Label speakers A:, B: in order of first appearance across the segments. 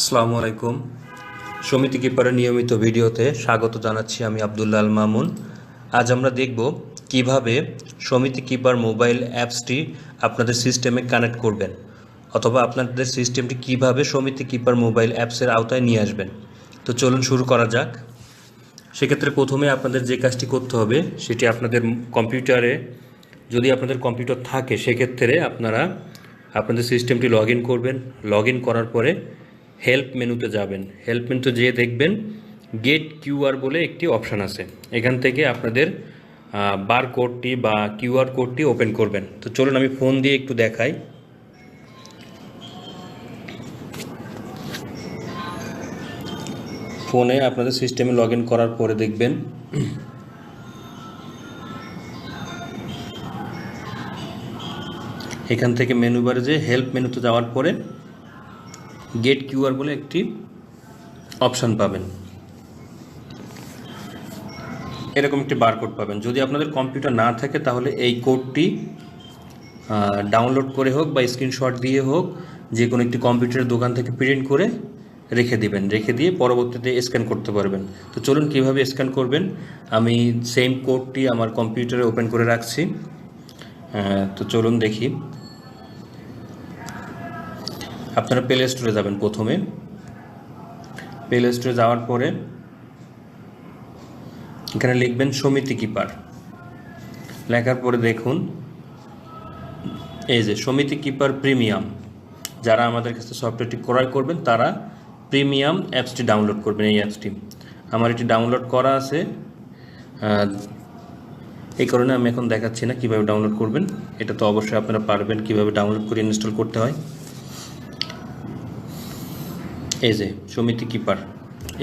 A: আসসালামু আলাইকুম। সমিতি কিপারের নিয়মিত ভিডিওতে স্বাগত জানাচ্ছি। আমি আব্দুল্লাহ আল মামুন। আজ আমরা দেখব কিভাবে সমিতি কিপার মোবাইল অ্যাপসটি আপনাদের সিস্টেমে কানেক্ট করবেন, অথবা আপনাদের সিস্টেমটি কিভাবে সমিতি কিপার মোবাইল অ্যাপসের আওতায় নিয়ে আসবেন। তো চলুন শুরু করা যাক। সেক্ষেত্রে প্রথমে আপনাদের যে কাজটি করতে হবে সেটি আপনাদের কম্পিউটারে, যদি আপনাদের কম্পিউটার থাকে সেক্ষেত্রে আপনারা আপনাদের সিস্টেমটি লগ ইন করবেন। লগ ইন করার পরে হেল্প মেনুতে যাবেন। হেল্প মেনুতে যেয়ে দেখবেন গেট কিউআর বলে একটি অপশান আছে। এখান থেকে আপনাদের বার কোডটি বা কিউআর কোডটি ওপেন করবেন। তো চলুন আমি ফোন দিয়ে একটু দেখাই। ফোনে আপনাদের সিস্টেমে লগ ইন করার পরে দেখবেন এখান থেকে মেনু বারে যে হেল্প মেনুতে যাওয়ার পরে গেট কিউআর বলে একটি অপশান পাবেন। এরকম একটি বারকোড পাবেন। যদি আপনাদের কম্পিউটার না থাকে তাহলে এই কোডটি ডাউনলোড করে হোক বা স্ক্রিনশট দিয়ে হোক, যে কোনো একটি কম্পিউটারের দোকান থেকে প্রিন্ট করে রেখে দিবেন। রেখে দিয়ে পরবর্তীতে স্ক্যান করতে পারবেন। তো চলুন কীভাবে স্ক্যান করবেন। আমি সেম কোডটি আমার কম্পিউটারে ওপেন করে রাখছি। তো চলুন দেখি। আপনারা প্লে স্টোরে যাবেন। প্রথমে প্লে স্টোরে যাওয়ার পরে এখানে লিখবেন সমিতি কিপার। লেখার পরে দেখুন এই যে সমিতি কিপার প্রিমিয়াম। যারা আমাদের কাছে সফটওয়্যারটি ক্রয় করবেন তারা প্রিমিয়াম অ্যাপসটি ডাউনলোড করবেন। এই অ্যাপসটি আমার এটি ডাউনলোড করা আছে, এই কারণে আমি এখন দেখাচ্ছি না কিভাবে ডাউনলোড করবেন। এটা তো অবশ্যই আপনারা পারবেন কিভাবে ডাউনলোড করে ইনস্টল করতে হয়। এই যে সমিতি কিপার,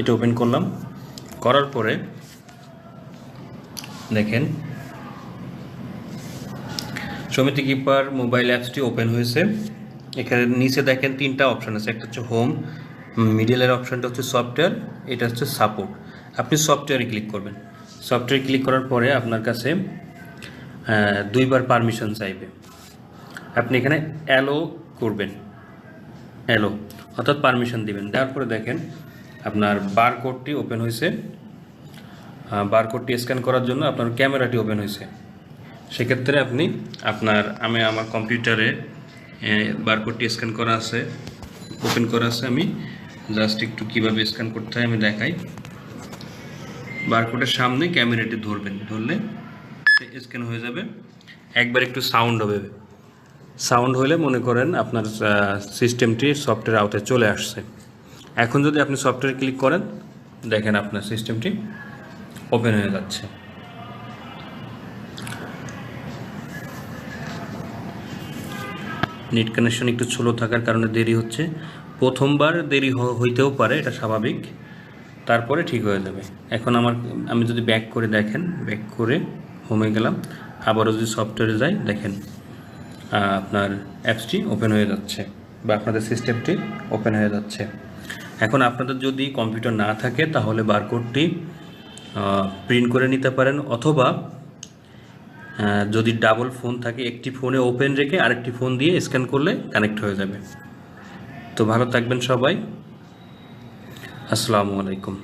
A: এটা ওপেন করলাম। করার পরে দেখেন সমিতি কিপার মোবাইল অ্যাপসটি ওপেন হয়েছে। এখানে নিচে দেখেন তিনটা অপশান আছে। একটা হচ্ছে হোম, মিডিলের অপশানটা হচ্ছে সফটওয়্যার, এটা হচ্ছে সাপোর্ট। আপনি সফটওয়্যারে ক্লিক করবেন। সফটওয়্যারে ক্লিক করার পরে আপনার কাছে দুইবার পারমিশন চাইবে। আপনি এখানে অ্যালো করবেন, অ্যালো অর্থাৎ পারমিশন দিবেন। দেওয়ার পরে দেখেন আপনার বারকোডটি ওপেন হয়েছে। বারকোডটি স্ক্যান করার জন্য আপনার ক্যামেরাটি ওপেন হয়েছে। সেক্ষেত্রে আপনি আমি আমার কম্পিউটারে বারকোডটি স্ক্যান করা আছে, ওপেন করা আছে। আমি জাস্ট একটু কীভাবে স্ক্যান করতে হয় আমি দেখাই। বারকোডের সামনে ক্যামেরাটি ধরবেন, ধরলে স্ক্যান হয়ে যাবে। একবার একটু সাউন্ড হবে। সাউন্ড হলে মনে করেন আপনার সিস্টেমটি সফটওয়্যার আওতায় চলে আসছে। এখন যদি আপনি সফটওয়্যারে ক্লিক করেন দেখেন আপনার সিস্টেমটি ওপেন হয়ে যাচ্ছে। নেট কানেকশন একটু স্লো থাকার কারণে দেরি হচ্ছে। প্রথমবার দেরি হইতেও পারে, এটা স্বাভাবিক। তারপরে ঠিক হয়ে যাবে। এখন আমি যদি ব্যাক করে দেখেন, ব্যাক করে হোমে গেলাম, আবারও যদি সফটওয়্যারে যাই দেখেন আপনার অ্যাপসটি ওপেন হয়ে যাচ্ছে বা আপনাদের সিস্টেমটি ওপেন হয়ে যাচ্ছে। এখন আপনাদের যদি কম্পিউটার না থাকে তাহলে বারকোডটি প্রিন্ট করে নিতে পারেন, অথবা যদি ডাবল ফোন থাকে একটি ফোনে ওপেন রেখে আরেকটি ফোন দিয়ে স্ক্যান করলে কানেক্ট হয়ে যাবে। তো ভালো থাকবেন সবাই। আসসালামু আলাইকুম।